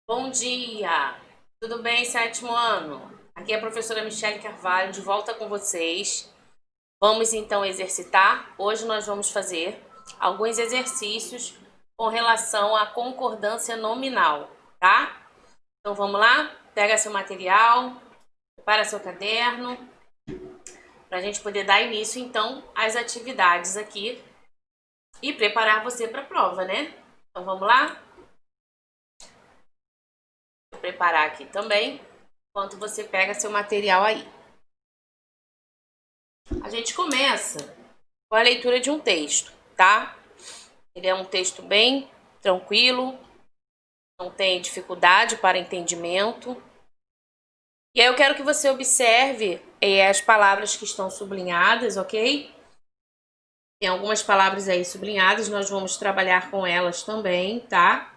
Bom dia! Tudo bem, sétimo ano? Aqui é a professora Michele Carvalho, de volta com vocês. Vamos então exercitar. Hoje nós vamos fazer alguns exercícios com relação à concordância nominal, tá? Então vamos lá? Pega seu material, prepara seu caderno, para a gente poder dar início então às atividades aqui e preparar você para a prova, né? Então vamos lá? Vou preparar aqui também, enquanto você pega seu material aí. A gente começa com a leitura de um texto, tá? Ele é um texto bem tranquilo, não tem dificuldade para entendimento. E aí eu quero que você observe as palavras que estão sublinhadas, ok? Tem algumas palavras aí sublinhadas, nós vamos trabalhar com elas também, tá?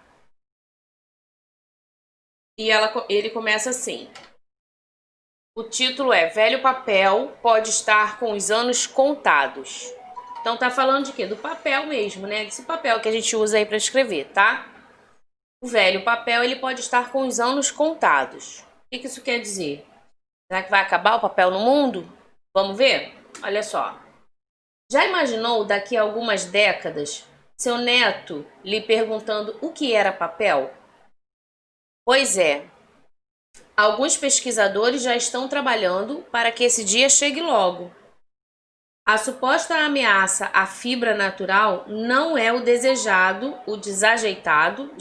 E ele começa assim. O título é Velho papel pode estar com os anos contados. Então tá falando de quê? Do papel mesmo, né? Desse papel que a gente usa aí para escrever, tá? O velho papel ele pode estar com os anos contados. O que isso quer dizer? Será que vai acabar o papel no mundo? Vamos ver? Olha só. Já imaginou daqui a algumas décadas seu neto lhe perguntando o que era papel? Pois é, alguns pesquisadores já estão trabalhando para que esse dia chegue logo. A suposta ameaça à fibra natural não é o desejado, o desajeitado,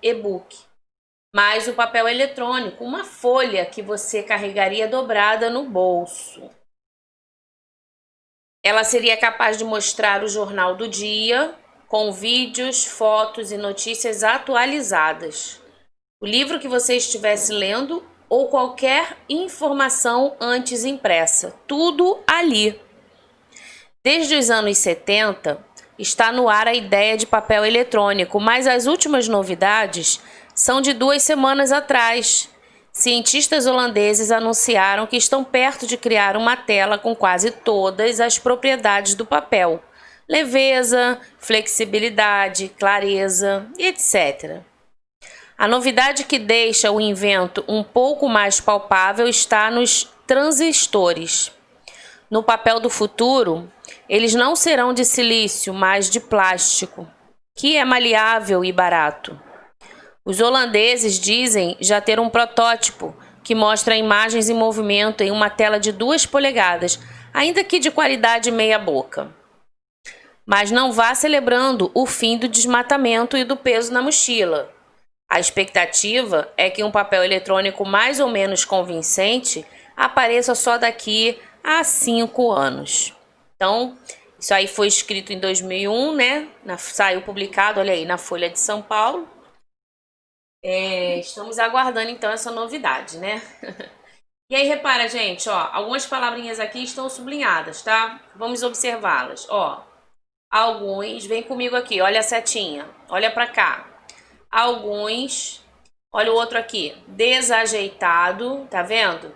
e-book, mas o papel eletrônico, uma folha que você carregaria dobrada no bolso. Ela seria capaz de mostrar o jornal do dia, com vídeos, fotos e notícias atualizadas. O livro que você estivesse lendo ou qualquer informação antes impressa. Tudo ali. Desde os anos 70, está no ar a ideia de papel eletrônico, mas as últimas novidades são de 2 semanas atrás. Cientistas holandeses anunciaram que estão perto de criar uma tela com quase todas as propriedades do papel: leveza, flexibilidade, clareza, etc. A novidade que deixa o invento um pouco mais palpável está nos transistores. No papel do futuro, eles não serão de silício, mas de plástico, que é maleável e barato. Os holandeses dizem já ter um protótipo que mostra imagens em movimento em uma tela de 2 polegadas, ainda que de qualidade meia boca. Mas não vá celebrando o fim do desmatamento e do peso na mochila. A expectativa é que um papel eletrônico mais ou menos convincente apareça só daqui a 5 anos. Então, isso aí foi escrito em 2001, né? Saiu publicado, olha aí, na Folha de São Paulo. Estamos aguardando, então, essa novidade, né? E aí, repara, gente, ó, algumas palavrinhas aqui estão sublinhadas, tá? Vamos observá-las, ó. Alguns, vem comigo aqui, olha a setinha, olha pra cá. Alguns, olha o outro aqui, desajeitado, tá vendo?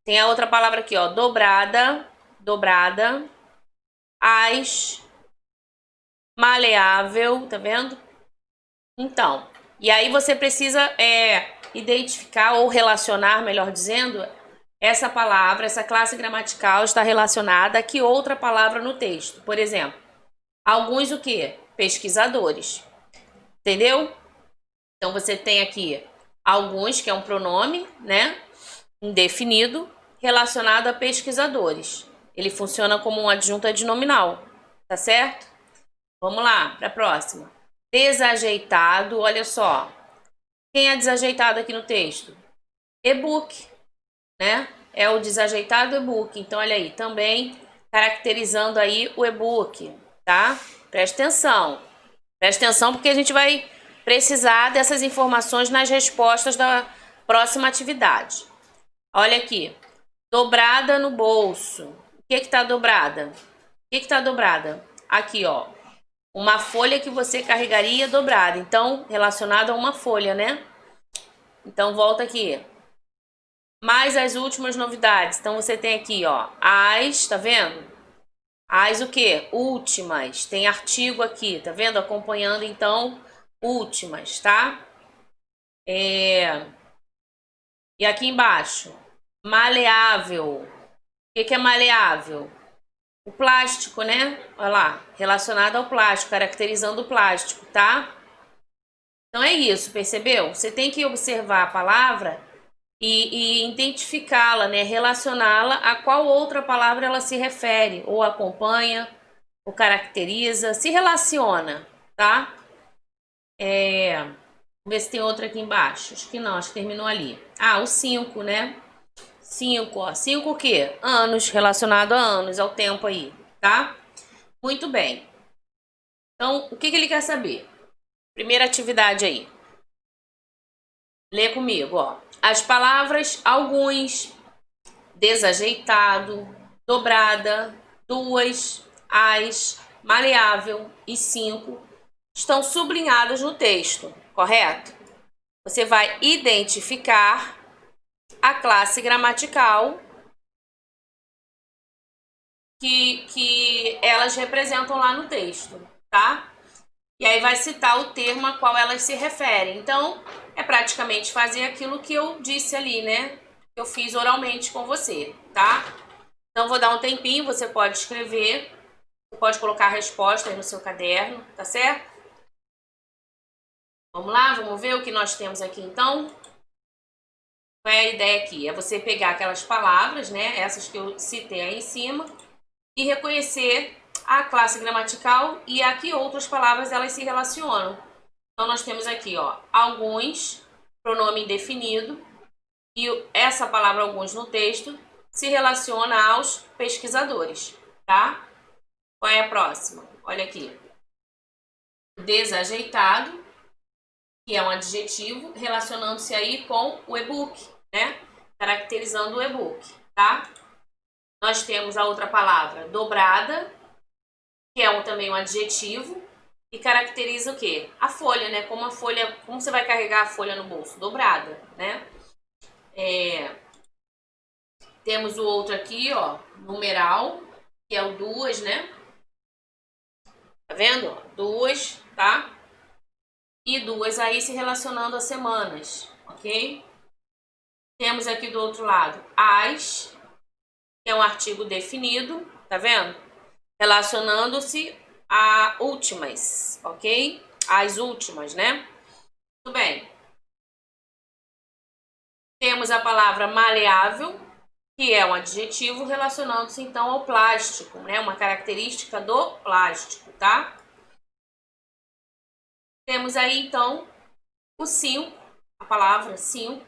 Tem a outra palavra aqui, ó, dobrada, dobrada, as, maleável, tá vendo? Então, e aí você precisa identificar ou relacionar, melhor dizendo, essa palavra, essa classe gramatical está relacionada a que outra palavra no texto. Por exemplo, alguns o quê? Pesquisadores. Entendeu? Então você tem aqui alguns, que é um pronome, né? Indefinido, relacionado a pesquisadores. Ele funciona como um adjunto adnominal, tá certo? Vamos lá, para a próxima. Desajeitado, olha só. Quem é desajeitado aqui no texto? E-book, né? É o desajeitado e-book. Então, olha aí, também caracterizando aí o e-book, tá? Presta atenção. Presta atenção porque a gente vai precisar dessas informações nas respostas da próxima atividade. Olha aqui. Dobrada no bolso. O que está dobrada? O que está dobrada? Aqui, ó. Uma folha que você carregaria dobrada. Então, relacionado a uma folha, né? Então, volta aqui. Mais as últimas novidades. Então, você tem aqui, ó. As, tá vendo? As o quê? Últimas. Tem artigo aqui, tá vendo? Acompanhando, então, últimas, tá? E aqui embaixo, maleável. O que é maleável? O plástico, né? Olha lá, relacionado ao plástico, caracterizando o plástico, tá? Então é isso, percebeu? Você tem que observar a palavra e identificá-la, né? Relacioná-la a qual outra palavra ela se refere, ou acompanha, ou caracteriza, se relaciona, tá? Vamos ver se tem outra aqui embaixo. Acho que não, acho que terminou ali. Ah, o 5, né? 5, ó. 5 o quê? Anos, relacionado a anos, ao tempo aí, tá? Muito bem. Então, o que ele quer saber? Primeira atividade aí. Lê comigo, ó. As palavras alguns, desajeitado, dobrada, duas, as, maleável e 5 estão sublinhadas no texto, correto? Você vai identificar a classe gramatical que elas representam lá no texto, tá? E aí vai citar o termo a qual elas se referem. Então, é praticamente fazer aquilo que eu disse ali, né? Que eu fiz oralmente com você, tá? Então, vou dar um tempinho, você pode escrever, você pode colocar a resposta aí no seu caderno, tá certo? Vamos lá, vamos ver o que nós temos aqui então? Qual é a ideia aqui? É você pegar aquelas palavras, né? Essas que eu citei aí em cima, e reconhecer a classe gramatical e a que outras palavras elas se relacionam. Então, nós temos aqui, ó, alguns, pronome indefinido, e essa palavra alguns no texto se relaciona aos pesquisadores, tá? Qual é a próxima? Olha aqui. Desajeitado, que é um adjetivo, relacionando-se aí com o e-book, né? Caracterizando o e-book, tá? Nós temos a outra palavra, dobrada, que é também um adjetivo, e caracteriza o quê? A folha, né? Como a folha, como você vai carregar a folha no bolso? Dobrada, né? Temos o outro aqui, ó, numeral, que é o duas, né? Tá vendo? Duas, tá? E duas aí se relacionando a semanas, ok? Temos aqui do outro lado as, que é um artigo definido, tá vendo? Relacionando-se a últimas, ok? As últimas, né? Tudo bem. Temos a palavra maleável, que é um adjetivo relacionando-se então ao plástico, né? Uma característica do plástico, tá? Temos aí então o 5, a palavra 5,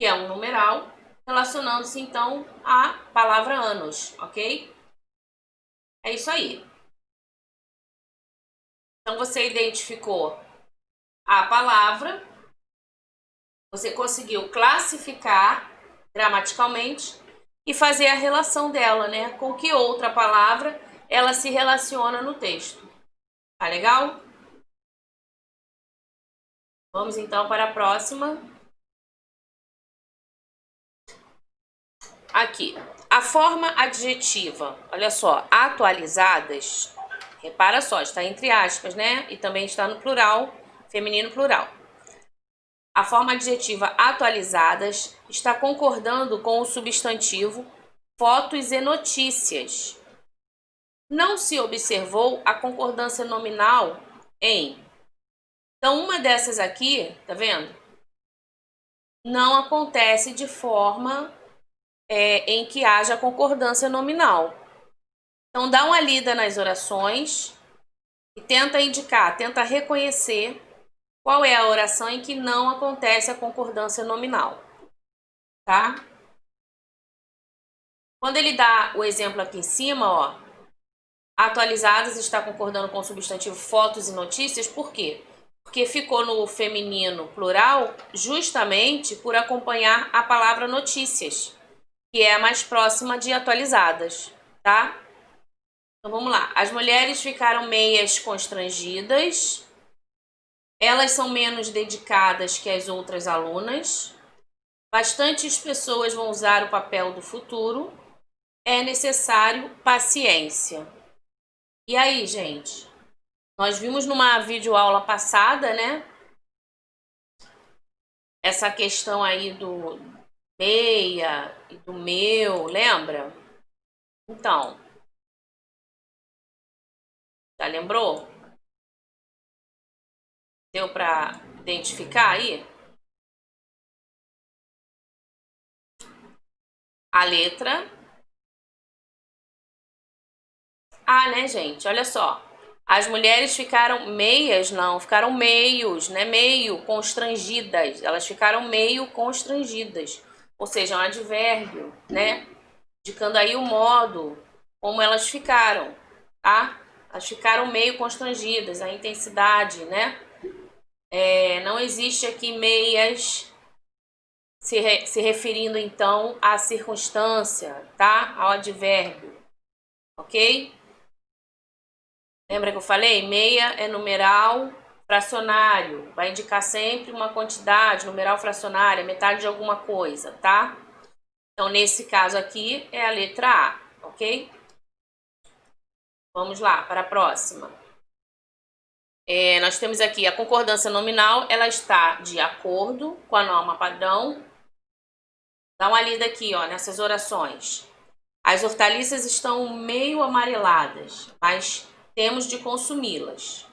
que é um numeral, relacionando-se então à palavra anos, ok? É isso aí. Então você identificou a palavra, você conseguiu classificar gramaticalmente e fazer a relação dela, né? Com que outra palavra ela se relaciona no texto. Tá legal? Vamos então para a próxima. Aqui, a forma adjetiva, olha só, atualizadas, repara só, está entre aspas, né? E também está no plural, feminino plural. A forma adjetiva atualizadas está concordando com o substantivo fotos e notícias. Não se observou a concordância nominal em. Então, uma dessas aqui, tá vendo? Não acontece de forma em que haja concordância nominal. Então, dá uma lida nas orações e tenta indicar, tenta reconhecer qual é a oração em que não acontece a concordância nominal, tá? Quando ele dá o exemplo aqui em cima, ó, atualizadas está concordando com o substantivo fotos e notícias, por quê? Porque ficou no feminino plural justamente por acompanhar a palavra notícias, que é a mais próxima de atualizadas, tá? Então vamos lá. As mulheres ficaram meias constrangidas. Elas são menos dedicadas que as outras alunas. Bastantes pessoas vão usar o papel do futuro. É necessário paciência. E aí, gente? Nós vimos numa videoaula passada, né? essa questão aí do meia e do meu, lembra? Então, já lembrou? Deu para identificar aí? A letra A, né, gente? Olha só. As mulheres ficaram meias, não, ficaram meios, né? Meio constrangidas. Elas ficaram meio constrangidas. Ou seja, um advérbio, né? Indicando aí o modo como elas ficaram, tá? Elas ficaram meio constrangidas, a intensidade, né? Não existe aqui meias se referindo então à circunstância, tá? Ao advérbio, ok? Lembra que eu falei? Meia é numeral fracionário, vai indicar sempre uma quantidade, numeral fracionário, metade de alguma coisa, tá? Então, nesse caso aqui, é a letra A, ok? Vamos lá, para a próxima. Nós temos aqui a concordância nominal, ela está de acordo com a norma padrão. Dá uma lida aqui, ó, nessas orações. As hortaliças estão meio amareladas, mas temos de consumi-las.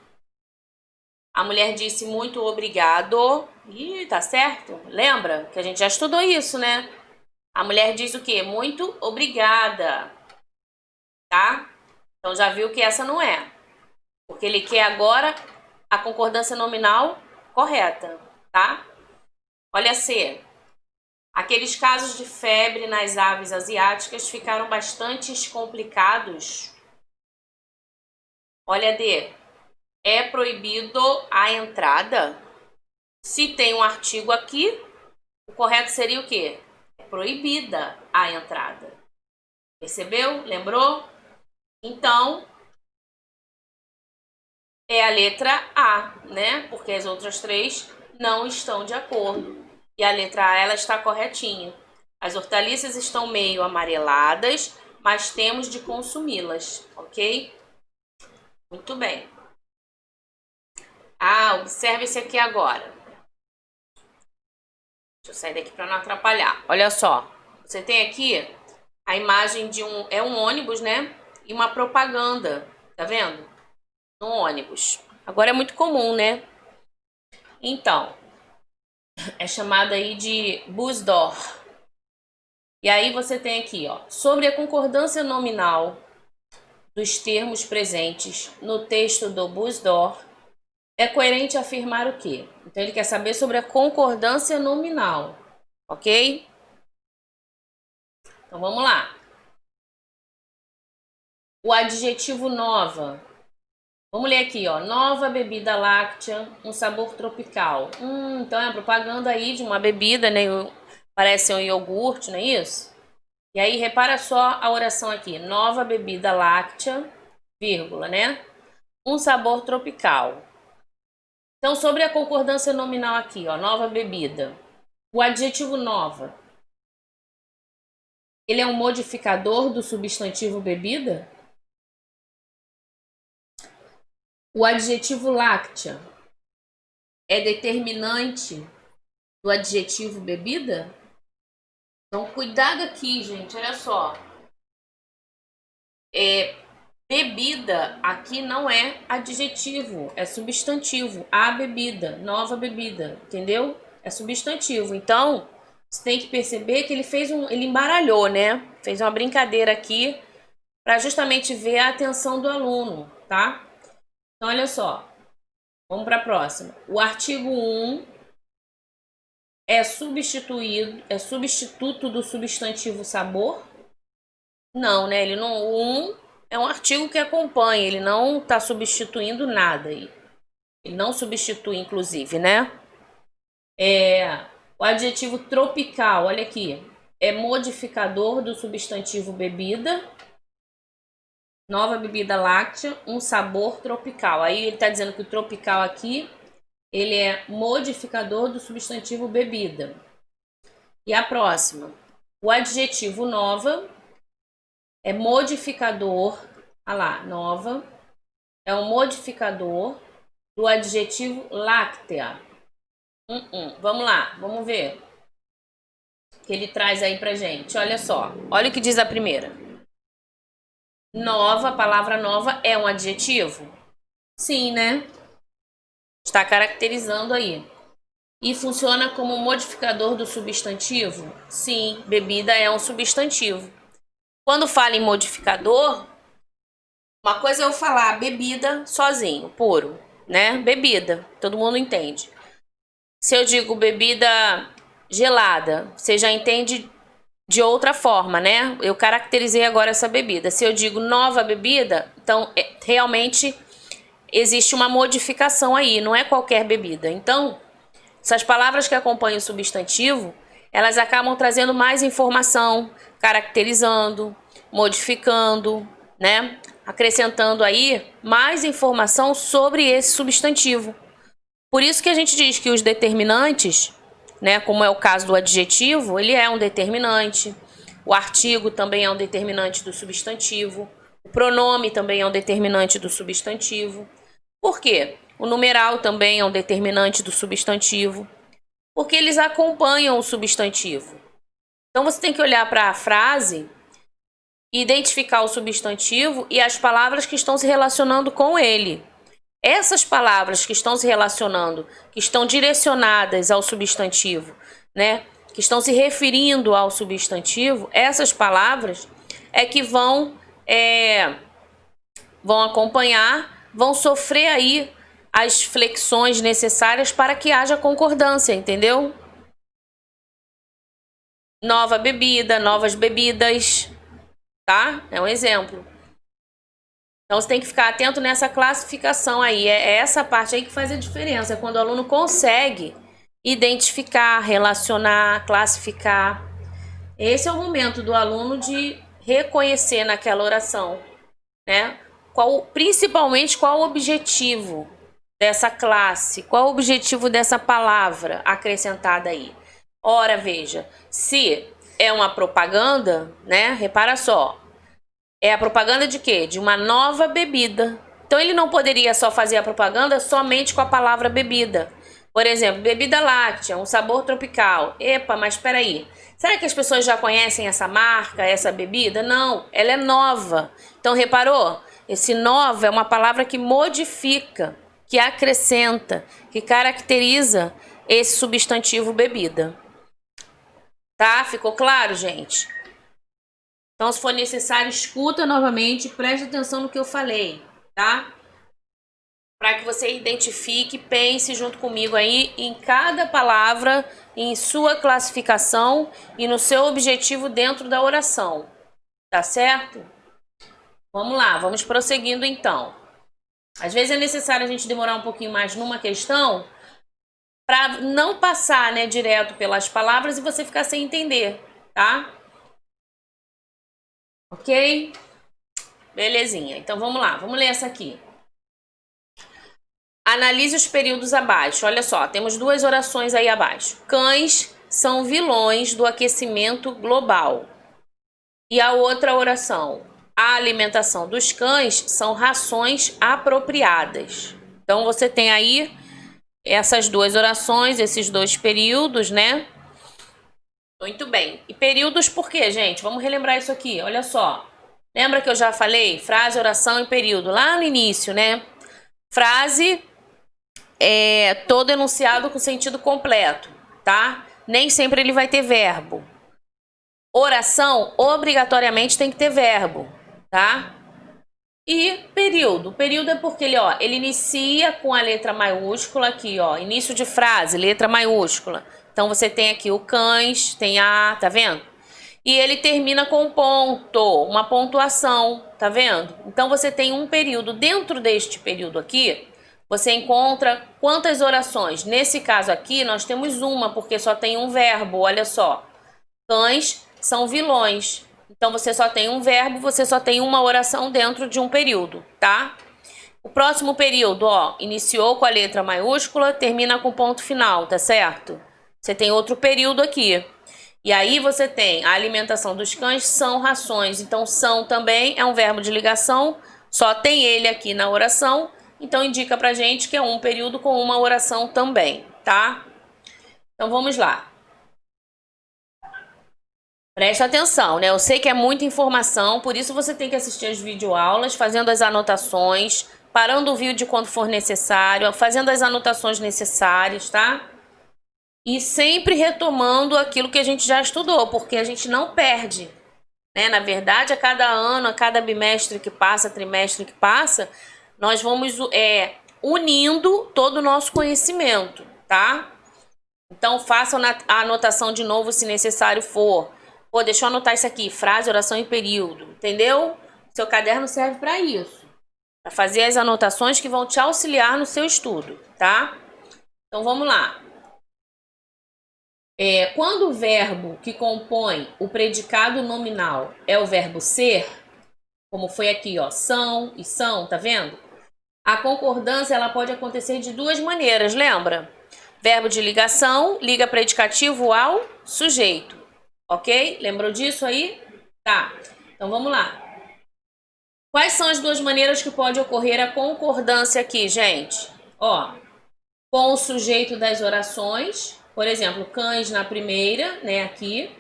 A mulher disse muito obrigado. Ih, tá certo? Lembra que a gente já estudou isso, né? A mulher diz o quê? Muito obrigada, tá? Então já viu que essa não é. Porque ele quer agora a concordância nominal correta, tá? Olha C. Aqueles casos de febre nas aves asiáticas ficaram bastante complicados. Olha D. É proibido a entrada? Se tem um artigo aqui, o correto seria o quê? É proibida a entrada. Percebeu? Lembrou? Então, é a letra A, né? Porque as outras três não estão de acordo. E a letra A, ela está corretinha. As hortaliças estão meio amareladas, mas temos de consumi-las, ok? Muito bem. Ah, observe esse aqui agora. Deixa eu sair daqui para não atrapalhar. Olha só. Você tem aqui a imagem de um ônibus, né? E uma propaganda. Tá vendo? No ônibus. Agora é muito comum, né? Então, é chamada aí de Busdor. E aí você tem aqui, ó, sobre a concordância nominal dos termos presentes no texto do Busdor, é coerente afirmar o quê? Então ele quer saber sobre a concordância nominal, ok? Então vamos lá. O adjetivo nova. Vamos ler aqui, ó. Nova bebida láctea, um sabor tropical. Então é a propaganda aí de uma bebida, né? Parece um iogurte, não é isso? E aí, repara só a oração aqui. Nova bebida láctea, vírgula, né? Um sabor tropical. Então, sobre a concordância nominal aqui, ó. Nova bebida. O adjetivo nova, ele é um modificador do substantivo bebida? O adjetivo láctea é determinante do adjetivo bebida? Então, cuidado aqui, gente. Olha só. Bebida aqui não é adjetivo, é substantivo. A bebida, nova bebida, entendeu? É substantivo. Então, você tem que perceber que ele embaralhou, né? Fez uma brincadeira aqui para justamente ver a atenção do aluno, tá? Então, olha só. Vamos para a próxima. O artigo 1 é substituto do substantivo sabor? Não, né? Ele não. O 1 é um artigo que acompanha, ele não está substituindo nada. Ele não substitui, inclusive, né? O adjetivo tropical, olha aqui, é modificador do substantivo bebida. Nova bebida láctea, um sabor tropical. Aí ele está dizendo que o tropical aqui, ele é modificador do substantivo bebida. E a próxima, o adjetivo nova é modificador, olha lá, nova, é um modificador do adjetivo láctea. Vamos lá, vamos ver o que ele traz aí pra gente. Olha só, olha o que diz a primeira. Nova, a palavra nova é um adjetivo? Sim, né? Está caracterizando aí. E funciona como modificador do substantivo? Sim, bebida é um substantivo. Quando fala em modificador, uma coisa é eu falar bebida sozinho, puro, né? Bebida, todo mundo entende. Se eu digo bebida gelada, você já entende de outra forma, né? Eu caracterizei agora essa bebida. Se eu digo nova bebida, então realmente existe uma modificação aí, não é qualquer bebida. Então, essas palavras que acompanham o substantivo, elas acabam trazendo mais informação, caracterizando, modificando, né? Acrescentando aí mais informação sobre esse substantivo. Por isso que a gente diz que os determinantes, né, como é o caso do adjetivo, ele é um determinante. O artigo também é um determinante do substantivo. O pronome também é um determinante do substantivo. Por quê? O numeral também é um determinante do substantivo, porque eles acompanham o substantivo. Então você tem que olhar para a frase, identificar o substantivo e as palavras que estão se relacionando com ele. Essas palavras que estão se relacionando, que estão direcionadas ao substantivo, né? Que estão se referindo ao substantivo, essas palavras é que vão acompanhar, vão sofrer aí as flexões necessárias para que haja concordância, entendeu? Nova bebida, novas bebidas, tá? É um exemplo. Então você tem que ficar atento nessa classificação aí. É essa parte aí que faz a diferença. É quando o aluno consegue identificar, relacionar, classificar. Esse é o momento do aluno de reconhecer naquela oração, né? Principalmente qual o objetivo dessa classe, qual o objetivo dessa palavra acrescentada aí. Ora, veja, se é uma propaganda, né? Repara só, é a propaganda de quê? De uma nova bebida. Então ele não poderia só fazer a propaganda somente com a palavra bebida. Por exemplo, bebida láctea, um sabor tropical. Epa, mas espera aí. Será que as pessoas já conhecem essa marca, essa bebida? Não, ela é nova. Então reparou? Esse nova é uma palavra que modifica, que acrescenta, que caracteriza esse substantivo bebida. Tá? Ficou claro, gente? Então, se for necessário, escuta novamente, preste atenção no que eu falei, tá? Para que você identifique, pense junto comigo aí em cada palavra, em sua classificação e no seu objetivo dentro da oração, tá certo? Vamos lá, vamos prosseguindo então. Às vezes é necessário a gente demorar um pouquinho mais numa questão para não passar, né, direto pelas palavras e você ficar sem entender, tá? Ok? Belezinha. Então vamos lá, vamos ler essa aqui. Analise os períodos abaixo. Olha só, temos duas orações aí abaixo. Cães são vilões do aquecimento global. E a outra oração. A alimentação dos cães são rações apropriadas. Então você tem aí essas duas orações, esses dois períodos, né? Muito bem. E períodos por quê, gente? Vamos relembrar isso aqui. Olha só. Lembra que eu já falei? Frase, oração e período. Lá no início, né? Frase é todo enunciado com sentido completo, tá? Nem sempre ele vai ter verbo. Oração, obrigatoriamente tem que ter verbo, tá? E período. Período é porque ele inicia com a letra maiúscula aqui, ó. Início de frase, letra maiúscula. Então você tem aqui o cães, tem a, tá vendo? E ele termina com um ponto, uma pontuação, tá vendo? Então você tem um período. Dentro deste período aqui, você encontra quantas orações? Nesse caso aqui, nós temos uma, porque só tem um verbo, olha só. Cães são vilões. Então, você só tem um verbo, você só tem uma oração dentro de um período, tá? O próximo período, ó, iniciou com a letra maiúscula, termina com ponto final, tá certo? Você tem outro período aqui. E aí você tem a alimentação dos cães são rações. Então, são também é um verbo de ligação, só tem ele aqui na oração. Então, indica pra gente que é um período com uma oração também, tá? Então vamos lá. Presta atenção, né? Eu sei que é muita informação, por isso você tem que assistir as videoaulas, fazendo as anotações, parando o vídeo quando for necessário, fazendo as anotações necessárias, tá? E sempre retomando aquilo que a gente já estudou, porque a gente não perde, né? Na verdade, a cada ano, a cada bimestre que passa, trimestre que passa, nós vamos unindo todo o nosso conhecimento, tá? Então, façam a anotação de novo se necessário for. Pô, deixa eu anotar isso aqui, frase, oração e período, entendeu? Seu caderno serve para isso, para fazer as anotações que vão te auxiliar no seu estudo, tá? Então, vamos lá. Quando o verbo que compõe o predicado nominal é o verbo ser, como foi aqui, ó, são e são, tá vendo? A concordância ela pode acontecer de duas maneiras, lembra? Verbo de ligação, liga predicativo ao sujeito, ok? Lembrou disso aí? Tá, então vamos lá. Quais são as duas maneiras que pode ocorrer a concordância aqui, gente? Ó, com o sujeito das orações, por exemplo, cães na primeira, né, aqui,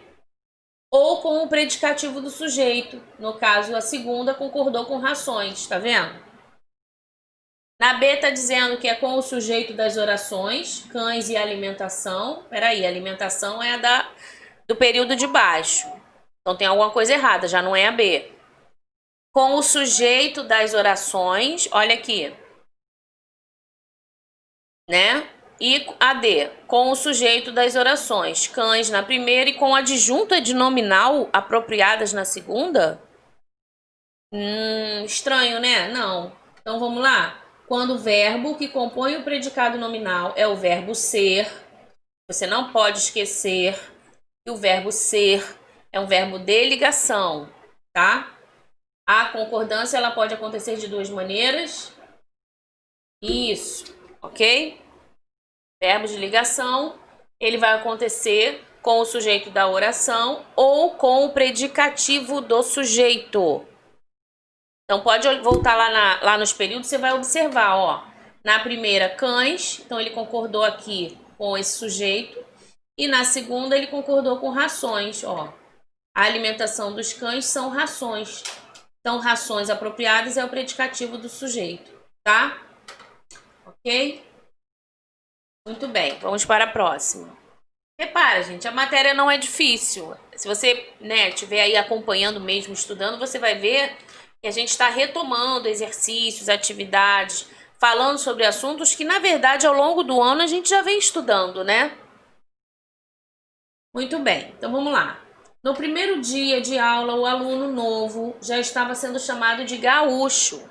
ou com o predicativo do sujeito. No caso, a segunda concordou com rações, tá vendo? Na B tá dizendo que é com o sujeito das orações, cães e alimentação. Peraí, alimentação é a do período de baixo. Então tem alguma coisa errada, já não é a B. Com o sujeito das orações, olha aqui, né? E a D, com o sujeito das orações, cães na primeira e com adjunta de nominal apropriadas na segunda? Estranho, né? Não. Então vamos lá. Quando o verbo que compõe o predicado nominal é o verbo ser, você não pode esquecer que o verbo ser é um verbo de ligação, tá? A concordância ela pode acontecer de duas maneiras. Isso, ok? Verbo de ligação, ele vai acontecer com o sujeito da oração ou com o predicativo do sujeito. Então, pode voltar lá nos períodos, você vai observar, ó. Na primeira, cães, então ele concordou aqui com esse sujeito. E na segunda, ele concordou com rações, ó. A alimentação dos cães são rações. Então, rações apropriadas é o predicativo do sujeito, tá? Ok? Muito bem, vamos para a próxima. Repara, gente, a matéria não é difícil. Se você, né, estiver aí acompanhando mesmo, estudando, você vai ver que a gente está retomando exercícios, atividades, falando sobre assuntos que, na verdade, ao longo do ano a gente já vem estudando, né? Muito bem, então vamos lá. No primeiro dia de aula, o aluno novo já estava sendo chamado de gaúcho.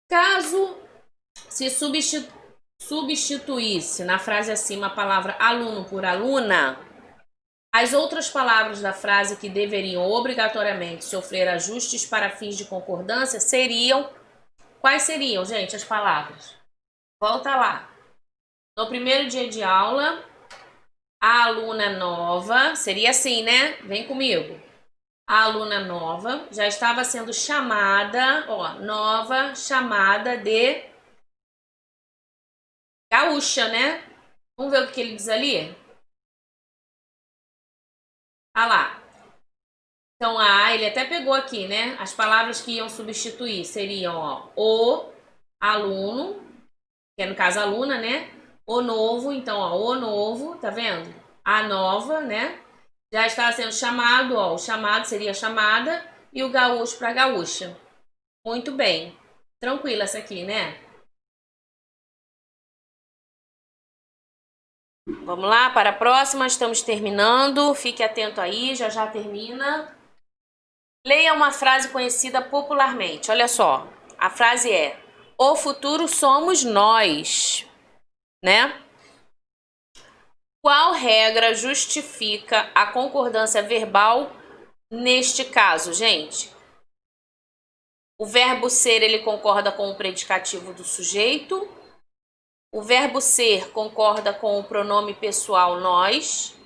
Caso se substituísse na frase acima a palavra aluno por aluna, as outras palavras da frase que deveriam obrigatoriamente sofrer ajustes para fins de concordância seriam... Quais seriam, gente, as palavras? Volta lá. No primeiro dia de aula, a aluna nova, seria assim, né? Vem comigo. A aluna nova já estava sendo chamada, ó, nova, chamada de gaúcha, né? Vamos ver o que ele diz ali? Ah lá. Então, ele até pegou aqui, né? As palavras que iam substituir seriam, ó, o aluno, que é no caso aluna, né? O novo, então, ó, o novo, tá vendo? A nova, né? Já está sendo chamado, ó, o chamado seria chamada e o gaúcho para gaúcha. Muito bem. Tranquila essa aqui, né? Vamos lá para a próxima, estamos terminando. Fique atento aí, já já termina. Leia uma frase conhecida popularmente. Olha só, a frase é: o futuro somos nós, né? Qual regra justifica a concordância verbal neste caso, gente? O verbo ser, ele concorda com o predicativo do sujeito. O verbo ser concorda com o pronome pessoal nós.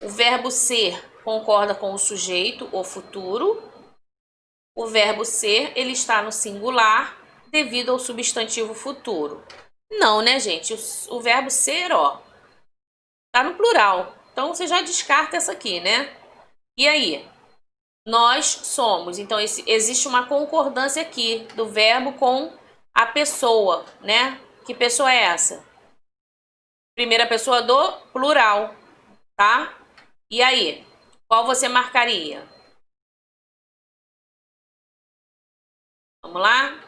O verbo ser concorda com o sujeito, o futuro. O verbo ser, ele está no singular devido ao substantivo futuro. Não, né, gente? O verbo ser, ó, Tá no plural. Então, você já descarta essa aqui, né? E aí? Nós somos. Então, existe uma concordância aqui do verbo com a pessoa, né? Que pessoa é essa? Primeira pessoa do plural, tá? E aí? Qual você marcaria? Vamos lá?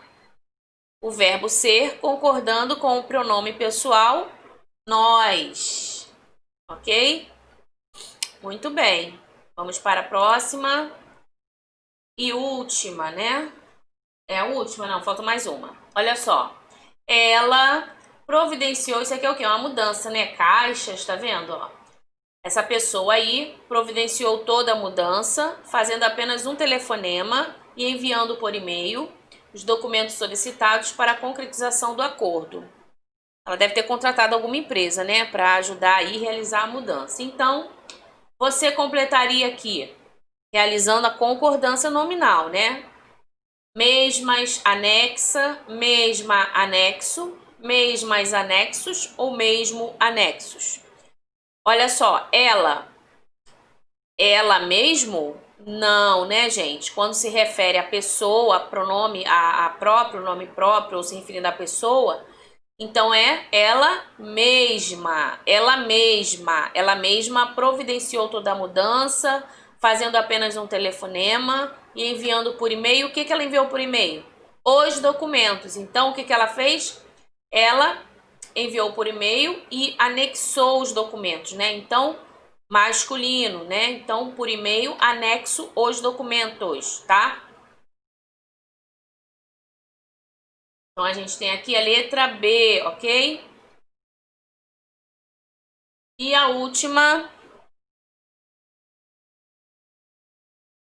O verbo ser concordando com o pronome pessoal nós. Ok? Muito bem. Vamos para a próxima e última, né? É a última? Não, falta mais uma. Olha só. Ela providenciou, isso aqui é o quê? Uma mudança, né? Caixas, tá vendo? Ó. Essa pessoa aí providenciou toda a mudança, fazendo apenas um telefonema e enviando por e-mail os documentos solicitados para a concretização do acordo. Ela deve ter contratado alguma empresa, né, para ajudar aí a realizar a mudança. Então, você completaria aqui, realizando a concordância nominal, né? Mesmas anexa, mesma anexo, mesmas anexos ou mesmo anexos. Olha só, ela mesmo? Não, né, gente? Quando se refere a pessoa, pronome, a próprio, nome próprio, ou se referindo à pessoa, então é ela mesma providenciou toda a mudança, fazendo apenas um telefonema e enviando por e-mail. O que ela enviou por e-mail? Os documentos. Então, o que ela fez? Ela enviou por e-mail e anexou os documentos, né? Então, masculino, né? Então, por e-mail, anexo os documentos, tá? Então, a gente tem aqui a letra B, ok? E a última,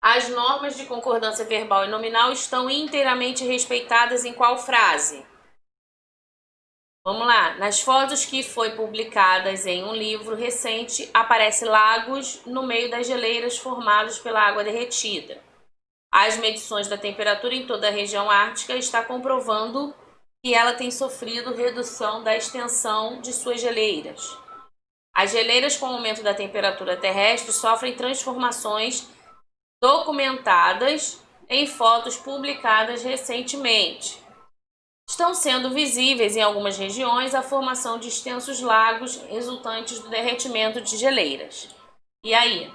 as normas de concordância verbal e nominal estão inteiramente respeitadas em qual frase? Vamos lá. Nas fotos que foi publicadas em um livro recente, aparece lagos no meio das geleiras formados pela água derretida. As medições da temperatura em toda a região ártica está comprovando que ela tem sofrido redução da extensão de suas geleiras. As geleiras com o aumento da temperatura terrestre sofrem transformações documentadas em fotos publicadas recentemente. Estão sendo visíveis em algumas regiões a formação de extensos lagos resultantes do derretimento de geleiras. E aí?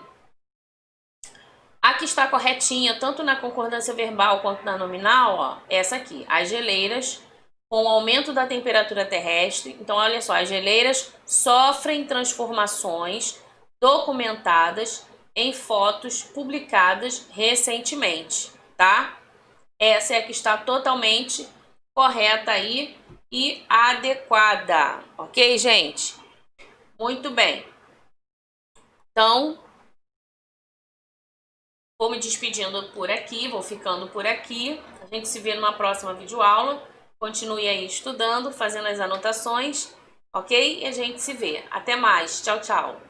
A que está corretinha, tanto na concordância verbal quanto na nominal, ó, essa aqui. As geleiras, com o aumento da temperatura terrestre, então olha só, as geleiras sofrem transformações documentadas em fotos publicadas recentemente, tá? Essa é a que está totalmente correta aí e adequada, ok, gente? Muito bem. Então, vou me despedindo por aqui, vou ficando por aqui. A gente se vê numa próxima videoaula. Continue aí estudando, fazendo as anotações, ok? E a gente se vê. Até mais. Tchau, tchau.